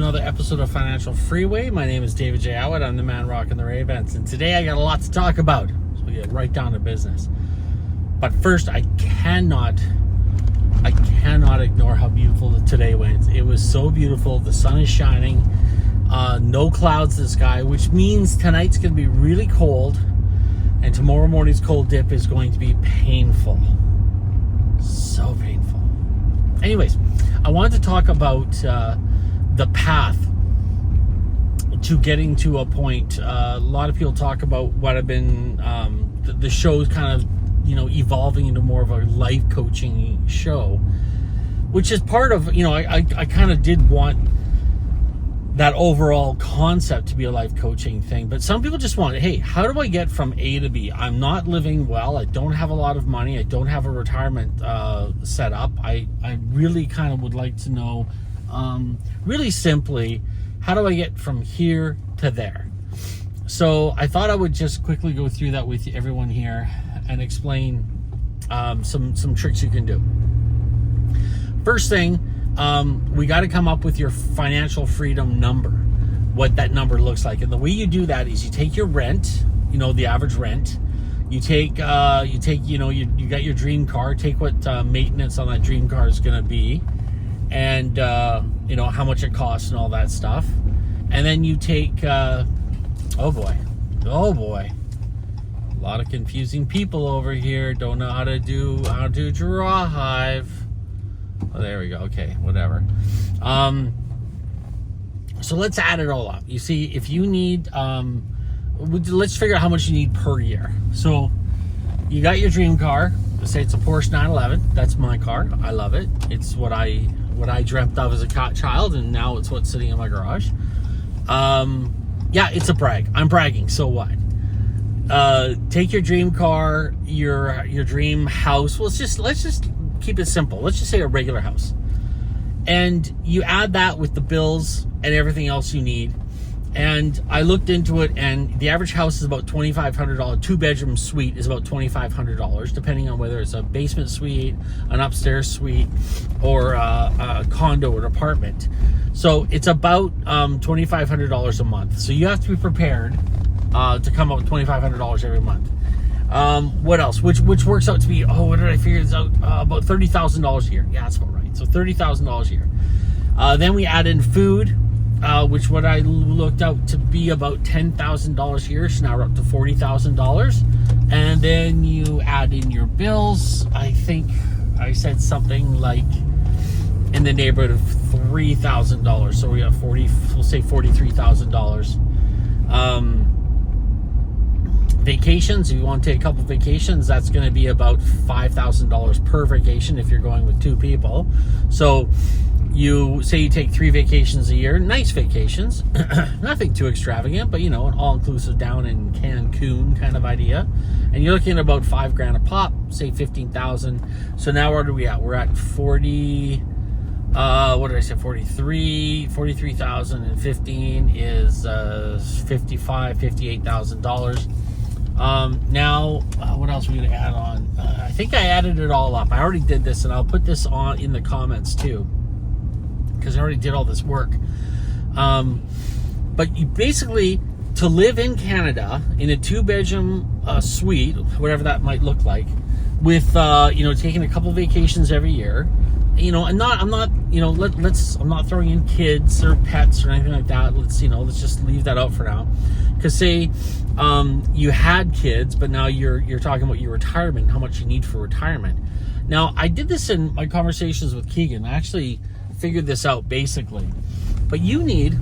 another episode of Financial Freeway. My name is David J. Howard. I'm the man rocking the Ray events, and today I got a lot to talk about, so we'll get right down to business. But first, I cannot ignore how beautiful today went. It was so beautiful. The sun is shining, no clouds in the sky, which means tonight's going to be really cold, and tomorrow morning's cold dip is going to be painful. So painful. Anyways, I wanted to talk about the path to getting to a point. A lot of people talk about what I've been, the show's kind of, evolving into more of a life coaching show, which is part of, I kind of did want that overall concept to be a life coaching thing. But some people just want, hey, how do I get from A to B? I'm not living well. I don't have a lot of money. I don't have a retirement set up. I really kind of would like to know, really simply, how do I get from here to there? So I thought I would just quickly go through that with everyone here and explain some tricks you can do. First thing, we got to come up with your financial freedom number, what that number looks like. And the way you do that is you take your rent, the average rent. You take, you got your dream car, take what maintenance on that dream car is going to be, and, how much it costs and all that stuff. And then you take, oh boy, a lot of confusing people over here. Don't know how to do drive. Oh, there we go. Okay, whatever. So let's add it all up. You see, if you need, let's figure out how much you need per year. So you got your dream car. Let's say it's a Porsche 911. That's my car. I love it. It's what I dreamt of as a child, and now it's what's sitting in my garage. Yeah, it's a brag. I'm bragging. So what? Take your dream car, your dream house. Let's just keep it simple. Let's just say a regular house. And you add that with the bills and everything else you need. And I looked into it, and the average house is about $2,500. 2-bedroom suite is about $2,500, depending on whether it's a basement suite, an upstairs suite, or a condo or apartment. So it's about $2,500 a month. So you have to be prepared to come up with $2,500 every month. What else? Which works out to be, what did I figure this out? About $30,000 a year. Yeah, that's about right. So $30,000 a year. Then we add in food, which what I looked out to be about $10,000 a year. So now we're up to $40,000. And then you add in your bills. I think I said something like in the neighborhood of $3,000. So we have we'll say $43,000. Vacations, if you want to take a couple vacations, that's going to be about $5,000 per vacation if you're going with two people. So you say you take 3 vacations a year, nice vacations, nothing too extravagant, but an all-inclusive down in Cancun kind of idea, and you're looking at about $5,000 a pop, say $15,000. So now where are we at? We're at 40. What did I say? 43,000 and 15 is $58,000. Now, what else are we going to add on? I think I added it all up. I already did this, and I'll put this on in the comments too, because I already did all this work. But you basically, to live in Canada in a 2-bedroom suite, whatever that might look like, with taking a couple vacations every year, I'm not throwing in kids or pets or anything like that. Let's just leave that out for now. Because say you had kids, but now you're talking about your retirement, how much you need for retirement. Now, I did this in my conversations with Keegan. I actually figured this out basically. But you need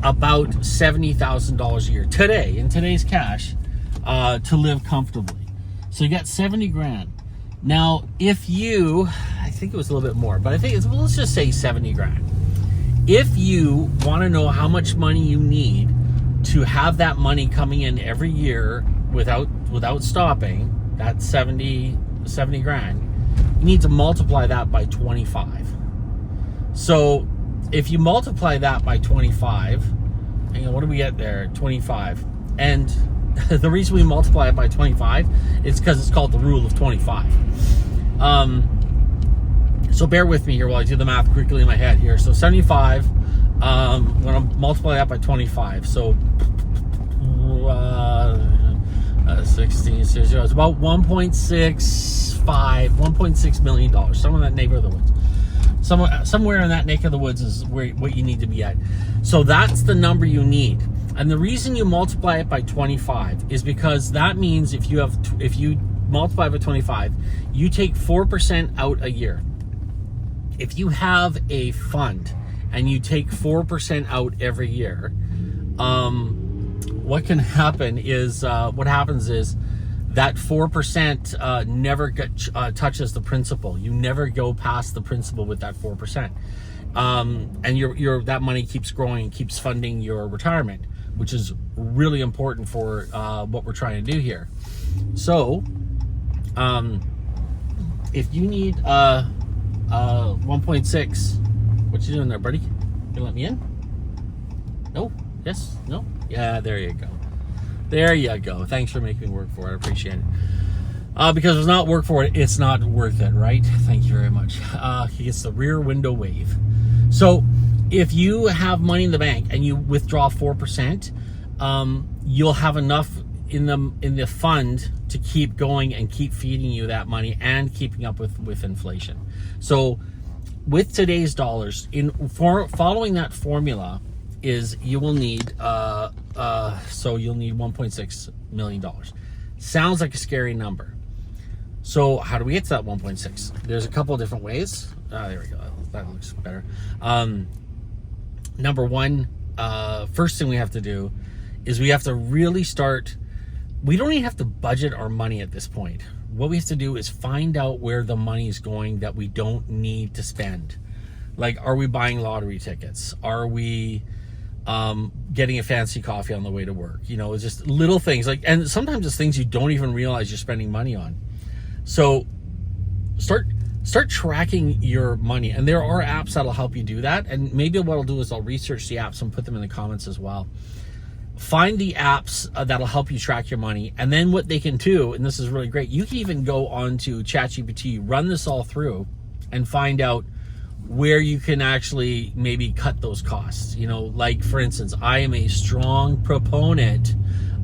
about $70,000 a year today, in today's cash, to live comfortably. So you got $70,000. Now, if you, I think it was a little bit more, but I think let's just say $70,000. If you want to know how much money you need to have that money coming in every year without stopping, that's $70,000, you need to multiply that by 25. So if you multiply that by 25, what do we get there? 25. And the reason we multiply it by 25 is because it's called the rule of 25. So bear with me here while I do the math quickly in my head here. So 75, I'm going to multiply that by 25. So 16, so it's about $1.6 million, somewhere in that neighborhood of the woods. Somewhere in that neck of the woods is what you need to be at. So that's the number you need. And the reason you multiply it by 25 is because that means if you multiply by 25, you take 4% out a year. If you have a fund and you take 4% out every year, what happens is that 4% never touches the principal. You never go past the principal with that 4%. And that money keeps growing and keeps funding your retirement, which is really important for what we're trying to do here. So, if you need 1.6, what you doing there, buddy? You let me in? No? Yes? No? Yeah, there you go. There you go. Thanks for making me work for it. I appreciate it. Because if it's not work for it, it's not worth it, right? Thank you very much. He gets the rear window wave. So if you have money in the bank and you withdraw 4%, you'll have enough in the fund to keep going and keep feeding you that money and keeping up with inflation. So with today's dollars, following that formula is you will need you'll need $1.6 million. Sounds like a scary number. So how do we get to that 1.6? There's a couple of different ways. There we go. That looks better. Number one, first thing we have to do is we have to really start. We don't even have to budget our money at this point. What we have to do is find out where the money is going that we don't need to spend. Like, are we buying lottery tickets? Are we getting a fancy coffee on the way to work? It's just little things and sometimes it's things you don't even realize you're spending money on. So start tracking your money, and there are apps that'll help you do that. And maybe what I'll do is I'll research the apps and put them in the comments as well. Find the apps that'll help you track your money, and then what they can do, and this is really great, you can even go on to ChatGPT, run this all through, and find out where you can actually maybe cut those costs. Like for instance, I am a strong proponent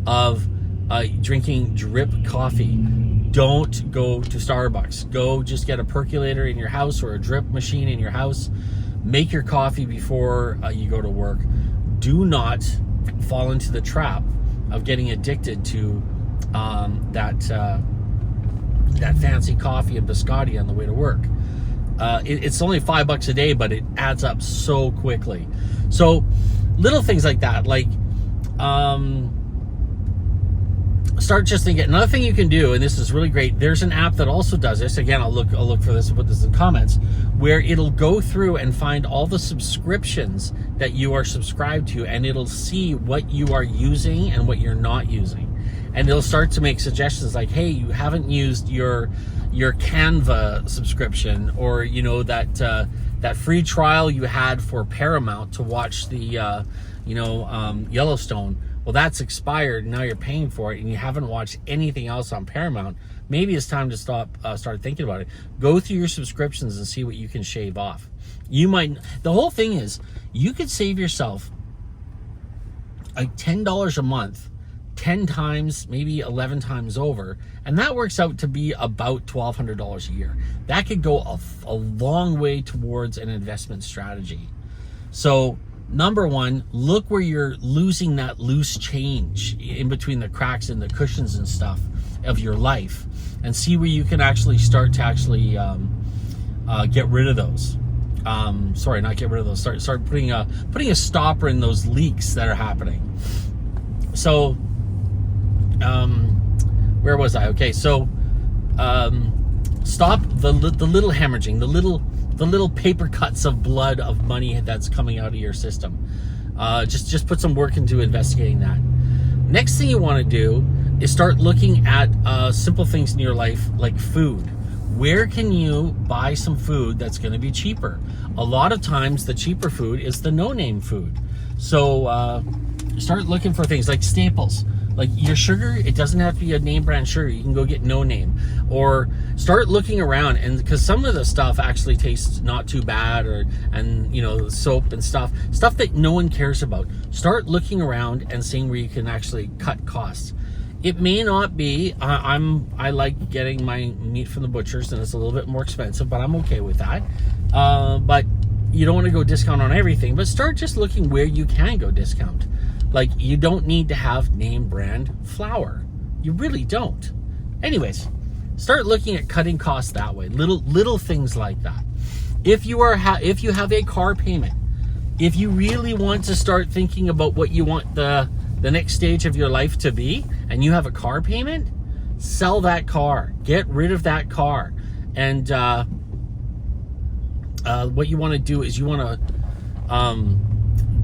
of drinking drip coffee. Don't go to Starbucks. Go just get a percolator in your house or a drip machine in your house. Make your coffee before you go to work. Do not fall into the trap of getting addicted to that fancy coffee and biscotti on the way to work. It's only $5 a day, but it adds up so quickly. So little things like that, start just thinking. Another thing you can do, and this is really great, there's an app that also does this. Again, I'll look for this and put this in the comments, where it'll go through and find all the subscriptions that you are subscribed to, and it'll see what you are using and what you're not using. And it'll start to make suggestions like, hey, you haven't used your Canva subscription, or that free trial you had for Paramount to watch the Yellowstone. Well, that's expired. Now you're paying for it, and you haven't watched anything else on Paramount. Maybe it's time to start thinking about it. Go through your subscriptions and see what you can shave off. The whole thing is, you could save yourself like $10 a month, 10 times, maybe 11 times over, and that works out to be about $1,200 a year. That could go a long way towards an investment strategy. So number one, look where you're losing that loose change in between the cracks and the cushions and stuff of your life, and see where you can actually start to get rid of those. Not get rid of those. Start putting a stopper in those leaks that are happening. So, where was I? Okay, so stop the little hemorrhaging, the little paper cuts of blood of money that's coming out of your system. Just put some work into investigating that. Next thing you want to do is start looking at simple things in your life, like food. Where can you buy some food that's going to be cheaper? A lot of times the cheaper food is the no-name food. So start looking for things like staples. Like your sugar, it doesn't have to be a name brand sugar. You can go get no name, or start looking around, and because some of the stuff actually tastes not too bad, and you know, soap and stuff that no one cares about. Start looking around and seeing where you can actually cut costs. It may not be. I like getting my meat from the butchers, and it's a little bit more expensive, but I'm okay with that. But you don't want to go discount on everything, but start just looking where you can go discount. Like, you don't need to have name brand flour. You really don't. Anyways, start looking at cutting costs that way. Little things like that. If you have a car payment, if you really want to start thinking about what you want the next stage of your life to be, and you have a car payment, sell that car. Get rid of that car. And what you want to do is you want to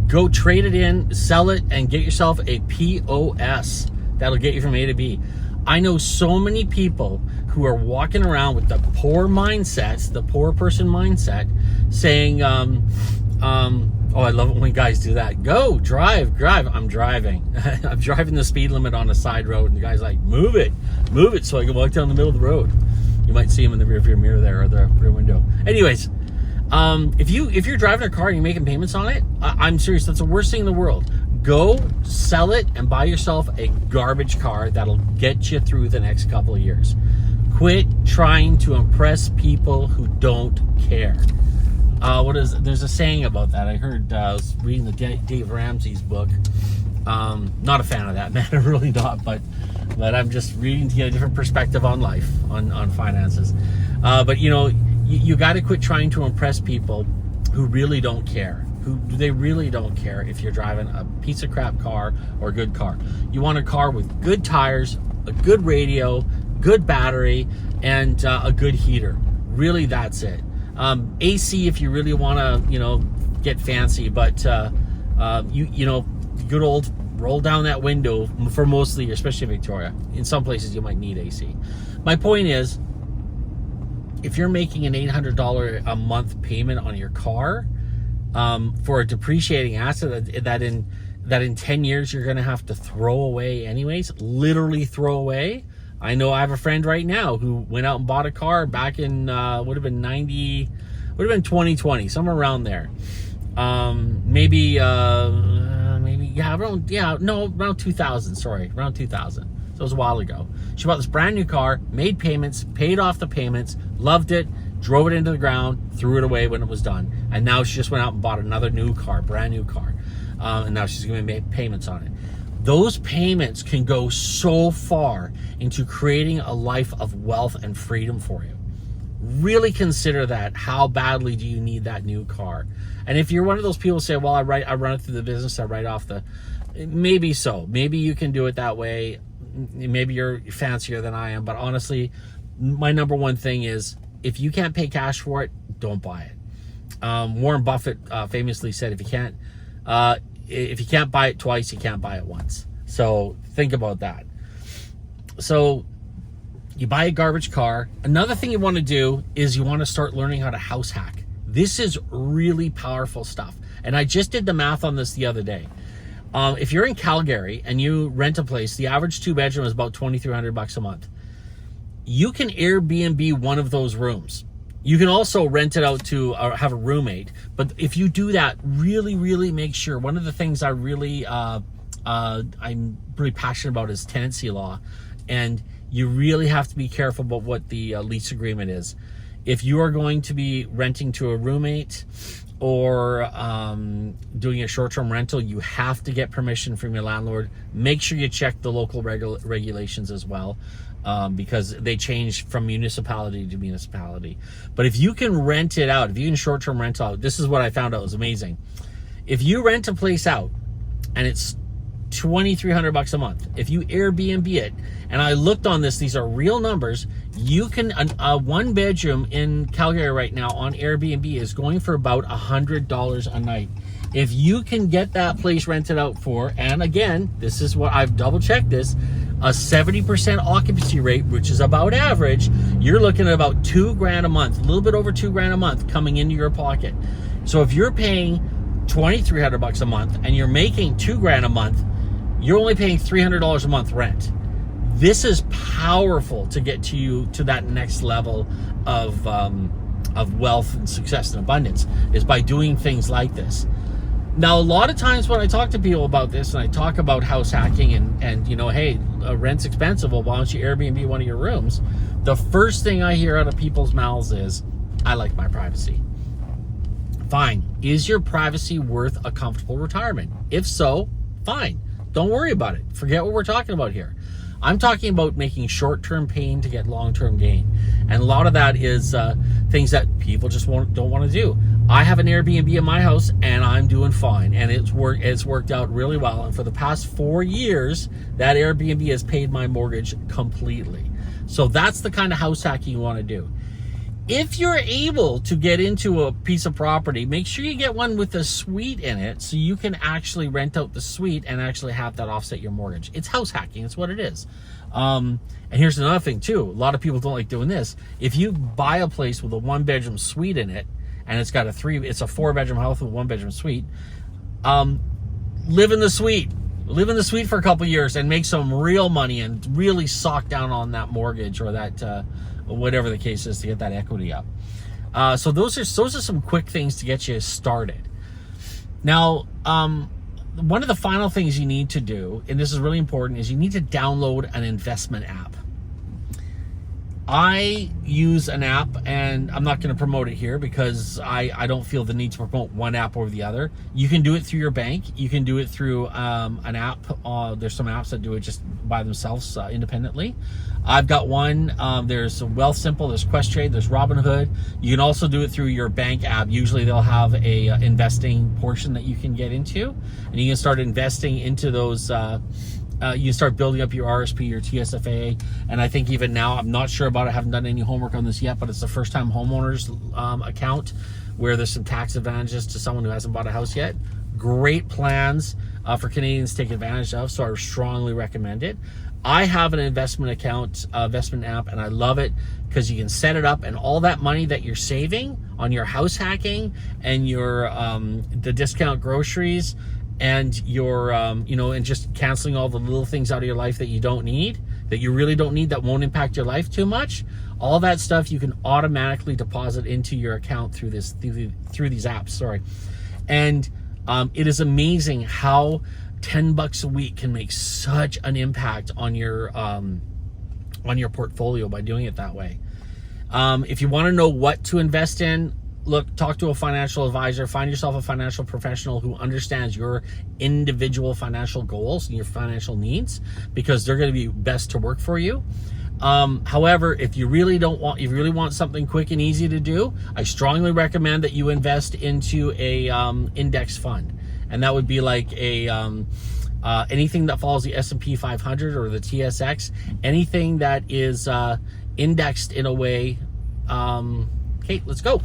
go trade it in, sell it, and get yourself a POS that'll get you from A to B. I know so many people who are walking around with the poor mindsets, the poor person mindset, saying, oh, I love it when guys do that. Go, drive. I'm driving. I'm driving the speed limit on a side road, and the guy's like, move it so I can walk down the middle of the road. You might see him in the rearview mirror there, or the rear window. Anyways, if you're driving a car and you're making payments on it, I'm serious, that's the worst thing in the world. Go sell it and buy yourself a garbage car that'll get you through the next couple of years. Quit trying to impress people who don't care. There's a saying about that. I heard, I was reading the Dave Ramsey's book. Not a fan of that, man. I'm really not, but I'm just reading to get a different perspective on life, on finances. But you know, you got to quit trying to impress people who really don't care. They really don't care if you're driving a piece of crap car or a good car. You want a car with good tires, a good radio, good battery, and a good heater. Really, that's it. AC if you really want to, you know, get fancy, but you know, good old roll down that window for mostly, especially in Victoria. In some places you might need AC. My point is, if you're making an $800 a month payment on your car, for a depreciating asset that in 10 years you're going to have to throw away anyways, literally throw away. I know I have a friend right now who went out and bought a car back in, would have been 2020, somewhere around there. Around 2000, sorry, around 2000. So it was a while ago. She bought this brand new car, made payments, paid off the payments, loved it, drove it into the ground, threw it away when it was done. And now she just went out and bought another new car, brand new car. And now she's going to make payments on it. Those payments can go so far into creating a life of wealth and freedom for you. Really consider that. How badly do you need that new car? And if you're one of those people who say, well, I run it through the business, I write off maybe so. Maybe you can do it that way. Maybe you're fancier than I am. But honestly, my number one thing is, if you can't pay cash for it, don't buy it. Warren Buffett famously said, if you can't buy it twice, you can't buy it once. So think about that. So you buy a garbage car. Another thing you want to do is you want to start learning how to house hack. This is really powerful stuff. And I just did the math on this the other day. If you're in Calgary and you rent a place, the average 2-bedroom is about $2,300 a month. You can Airbnb one of those rooms. You can also rent it out to have a roommate. But if you do that, really, really make sure. One of the things I'm really passionate about is tenancy law. And you really have to be careful about what the lease agreement is. If you are going to be renting to a roommate or doing a short-term rental, you have to get permission from your landlord. Make sure you check the local regulations as well. Because they change from municipality to municipality. But if you can rent it out, if you can short-term rent out, this is what I found out was amazing. If you rent a place out and it's $2,300 a month, if you Airbnb it, and I looked on this, these are real numbers, you can, a 1-bedroom in Calgary right now on Airbnb is going for about $100 a night. If you can get that place rented out for, and again, this is what I've double-checked this, a 70% occupancy rate, which is about average, you're looking at about $2,000 a month, a little bit over $2,000 a month coming into your pocket. So if you're paying $2,300 a month and you're making $2,000 a month, you're only paying $300 a month rent. This is powerful to get to you to that next level of wealth and success and abundance, is by doing things like this. Now, a lot of times when I talk to people about this and I talk about house hacking and hey, rent's expensive, well, why don't you Airbnb one of your rooms? The first thing I hear out of people's mouths is, I like my privacy. Fine. Is your privacy worth a comfortable retirement? If so, fine. Don't worry about it. Forget what we're talking about here. I'm talking about making short-term pain to get long-term gain. And a lot of that is things that people just don't want to do. I have an Airbnb in my house and I'm doing fine. And it's worked out really well. And for the past 4 years, that Airbnb has paid my mortgage completely. So that's the kind of house hacking you want to do. If you're able to get into a piece of property, make sure you get one with a suite in it so you can actually rent out the suite and actually have that offset your mortgage. It's house hacking. It's what it is. And here's another thing too. A lot of people don't like doing this. If you buy a place with a 1-bedroom suite in it, and it's got it's a 4-bedroom house with a 1-bedroom suite, live in the suite. Live in the suite for a couple years and make some real money and really sock down on that mortgage or that whatever the case is to get that equity up. So those are some quick things to get you started. Now, one of the final things you need to do, and this is really important, is you need to download an investment app. I use an app, and I'm not going to promote it here because I don't feel the need to promote one app over the other. You can do it through your bank. You can do it through an app. There's some apps that do it just by themselves independently. I've got one. There's Wealthsimple, there's Questrade, there's Robinhood. You can also do it through your bank app. Usually they'll have a investing portion that you can get into, and you can start investing into those. You start building up your RSP, your TSFA, and I think even now, I'm not sure about it, I haven't done any homework on this yet, but it's the first time homeowners account where there's some tax advantages to someone who hasn't bought a house yet. Great plans for Canadians to take advantage of, so I strongly recommend it. I have an investment app, and I love it because you can set it up, and all that money that you're saving on your house hacking and your the discount groceries and your and just canceling all the little things out of your life that you don't need, that you really don't need, that won't impact your life too much, all that stuff you can automatically deposit into your account through these apps. And it is amazing how $10 a week can make such an impact on your portfolio by doing it that way. If you want to know what to invest in, look, talk to a financial advisor, find yourself a financial professional who understands your individual financial goals and your financial needs, because they're going to be best to work for you. However, if you really want something quick and easy to do, I strongly recommend that you invest into a index fund. And that would be like a anything that follows the S&P 500 or the TSX, anything that is indexed in a way. Okay, let's go.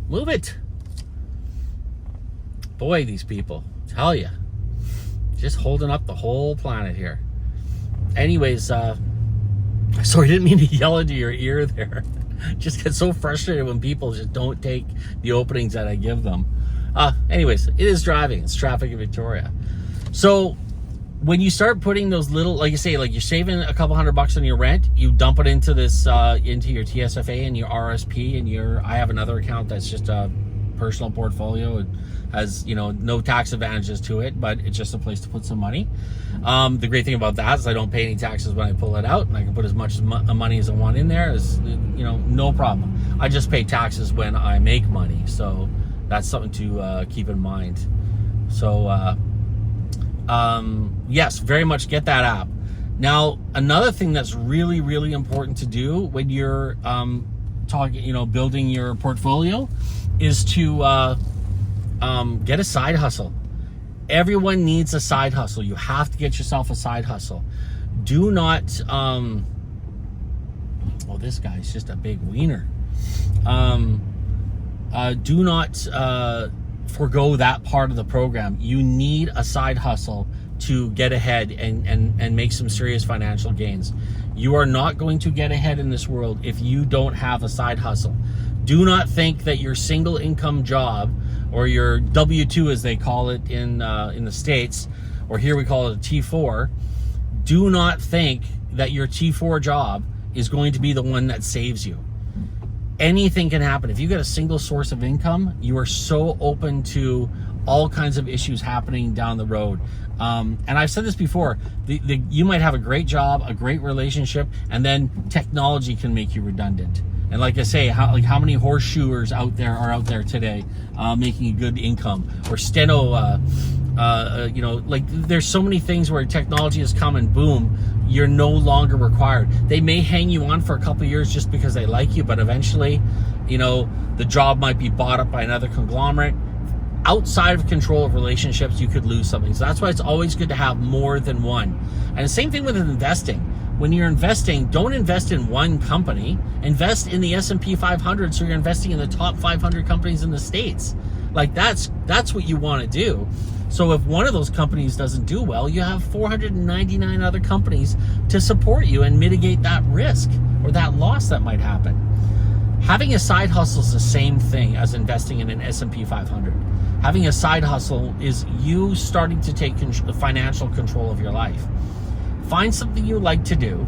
Move it. Boy, these people, tell you, just holding up the whole planet here. Anyways, sorry, I didn't mean to yell into your ear there. Just get so frustrated when people just don't take the openings that I give them. Anyways, it is driving. It's traffic in Victoria. So when you start putting those little, like you say, like you're saving a couple $100 on your rent, you dump it into this, into your TSFA and your RSP and I have another account that's just a personal portfolio. It has, no tax advantages to it, but it's just a place to put some money. The great thing about that is I don't pay any taxes when I pull it out, and I can put as much money as I want in there. No problem. I just pay taxes when I make money. So that's something to keep in mind. So, yes, very much get that app. Now, another thing that's really, really important to do when you're building your portfolio is to get a side hustle. Everyone needs a side hustle. You have to get yourself a side hustle. Do not this guy's just a big wiener. Do not forgo that part of the program. You need a side hustle to get ahead and make some serious financial gains. You are not going to get ahead in this world if you don't have a side hustle. Do not think that your single income job, or your W-2 as they call it in the States, or here we call it a T4, do not think that your T4 job is going to be the one that saves you. Anything can happen. If you get a single source of income, you are so open to all kinds of issues happening down the road. And I've said this before, you might have a great job, a great relationship, and then technology can make you redundant. And like I say, how many horseshoers are out there today making a good income? Or steno, there's so many things where technology has come and boom, you're no longer required. They may hang you on for a couple of years just because they like you, but eventually, the job might be bought up by another conglomerate. Outside of control of relationships, you could lose something. So that's why it's always good to have more than one. And the same thing with investing. When you're investing, don't invest in one company. Invest in the S&P 500, so you're investing in the top 500 companies in the States. Like that's what you want to do. So if one of those companies doesn't do well, you have 499 other companies to support you and mitigate that risk or that loss that might happen. Having a side hustle is the same thing as investing in an S&P 500. Having a side hustle is you starting to take financial control of your life. Find something you like to do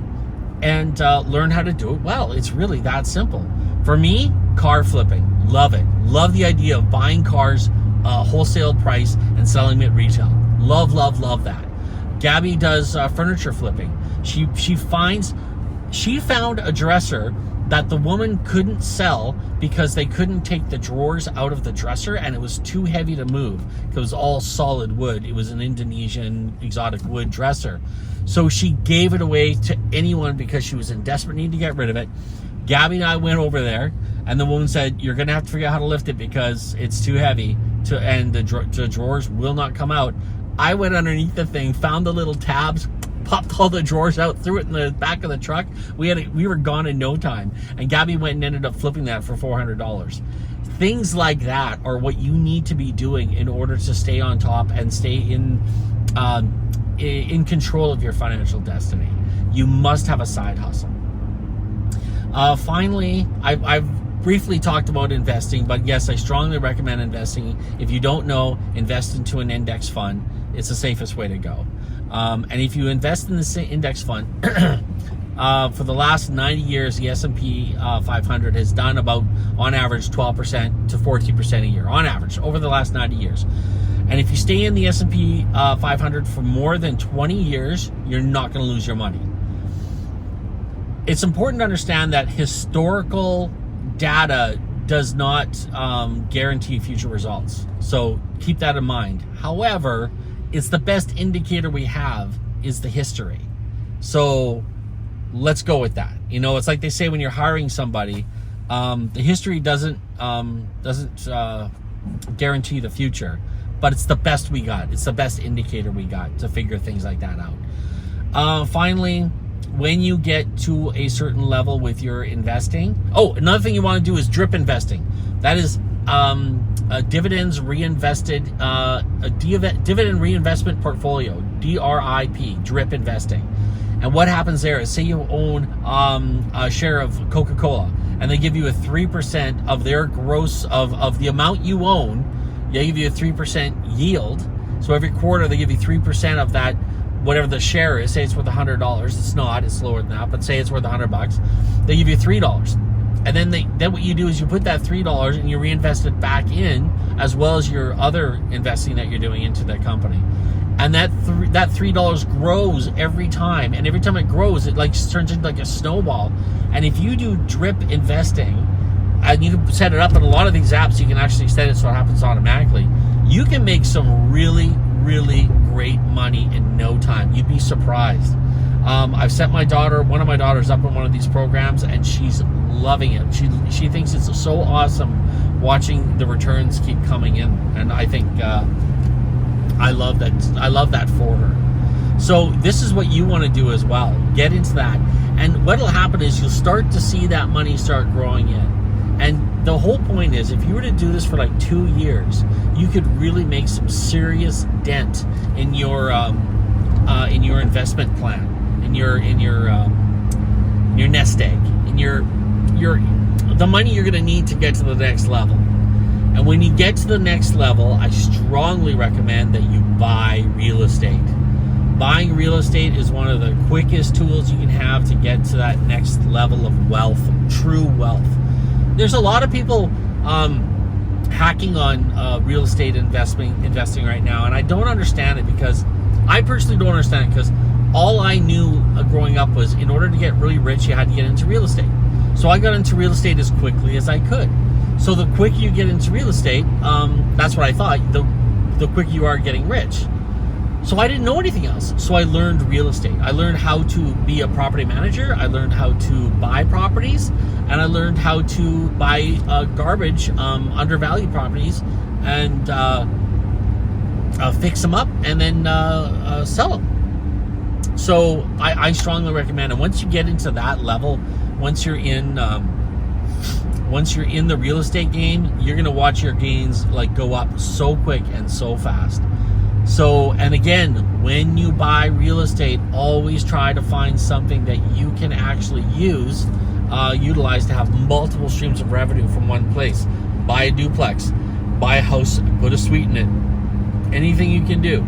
and learn how to do it well. It's really that simple. For me, car flipping. Love it. Love the idea of buying cars wholesale price and selling them at retail. Love, love, love that. Gabby does furniture flipping. She found a dresser that the woman couldn't sell because they couldn't take the drawers out of the dresser and it was too heavy to move. It was all solid wood. It was an Indonesian exotic wood dresser. So she gave it away to anyone because she was in desperate need to get rid of it. Gabby and I went over there and the woman said, you're going to have to figure out how to lift it because it's too heavy and the drawers will not come out. I went underneath the thing, found the little tabs, popped all the drawers out, threw it in the back of the truck. We were gone in no time. And Gabby went and ended up flipping that for $400. Things like that are what you need to be doing in order to stay on top and stay in control of your financial destiny. You must have a side hustle. Finally, I've briefly talked about investing, but yes, I strongly recommend investing. If you don't know, invest into an index fund. It's the safest way to go. And if you invest in the index fund, for the last 90 years, the S&P 500 has done about, on average, 12% to 14% a year, on average, over the last 90 years. And if you stay in the S&P 500 for more than 20 years, you're not going to lose your money. It's important to understand that historical data does not guarantee future results. So keep that in mind. However, it's the best indicator we have is the history. So let's go with that. It's like they say when you're hiring somebody, the history doesn't guarantee the future, but it's the best we got. It's the best indicator we got to figure things like that out. Finally, when you get to a certain level with your investing, another thing you want to do is drip investing. That is dividends reinvested, a dividend reinvestment portfolio, DRIP, drip investing. And what happens there is, say you own a share of Coca-Cola, and they give you a 3% of their gross of the amount you own. They give you a 3% yield. So every quarter they give you 3% of that, whatever the share is. Say it's worth $100. It's not. It's lower than that. But say it's worth $100. They give you $3. And then what you do is you put that $3 and you reinvest it back in, as well as your other investing that you're doing into that company. And that $3 grows every time. And every time it grows, it turns into like a snowball. And if you do drip investing, and you can set it up in a lot of these apps, you can actually set it so it happens automatically. You can make some really, really great money in no time. You'd be surprised. I've set one of my daughters up in one of these programs, and she's loving it. She thinks it's so awesome watching the returns keep coming in, and I think I love that for her. So this is what you want to do as well. Get into that, and what'll happen is you'll start to see that money start growing in. And the whole point is, if you were to do this for like 2 years, you could really make some serious dent in your investment plan, in your nest egg, in the money you're going to need to get to the next level. And when you get to the next level, I strongly recommend that you buy real estate. Buying real estate is one of the quickest tools you can have to get to that next level of wealth, true wealth. There's a lot of people hacking on real estate investing right now, and I don't understand it, because I personally don't understand it, because all I knew growing up was in order to get really rich, you had to get into real estate. So I got into real estate as quickly as I could. So the quicker you get into real estate, that's what I thought, the quicker you are getting rich. So I didn't know anything else. So I learned real estate. I learned how to be a property manager. I learned how to buy properties, and I learned how to buy garbage, undervalued properties, and fix them up and then sell them. So I strongly recommend it. Once you get into that level, once you're in the real estate game, you're gonna watch your gains like go up so quick and so fast. So, and again, when you buy real estate, always try to find something that you can actually utilize to have multiple streams of revenue from one place. Buy a duplex, buy a house, put a suite in it. Anything you can do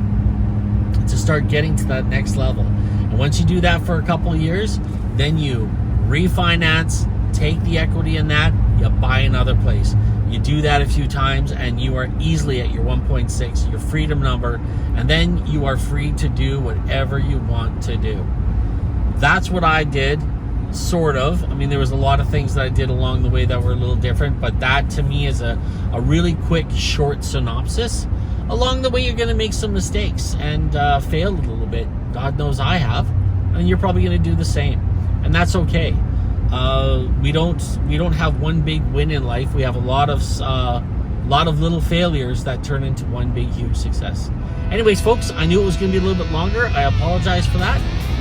to start getting to that next level. And once you do that for a couple of years, then you refinance, take the equity in that, you buy another place. You do that a few times and you are easily at your 1.6, your freedom number, and then you are free to do whatever you want to do. That's what I did, sort of. I mean, there was a lot of things that I did along the way that were a little different, but that to me is a really quick, short synopsis. Along the way, you're going to make some mistakes and fail a little bit. God knows I have, and you're probably going to do the same, and that's okay. We don't have one big win in life. We have a lot of little failures that turn into one big huge success. Anyways, folks, I knew it was going to be a little bit longer. I apologize for that,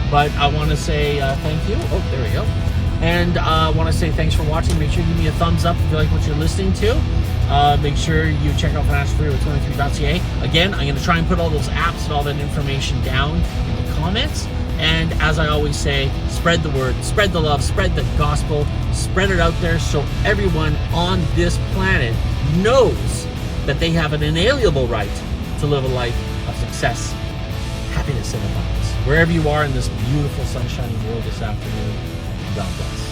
but I want to say thank you. Oh, there we go. And I want to say thanks for watching. Make sure you give me a thumbs up if you like what you're listening to. Make sure you check out financialfreeway23.ca. Again, I'm going to try and put all those apps and all that information down in the comments. And as I always say, spread the word, spread the love, spread the gospel, spread it out there so everyone on this planet knows that they have an inalienable right to live a life of success, happiness, and abundance. Wherever you are in this beautiful, sunshiny world this afternoon, God bless.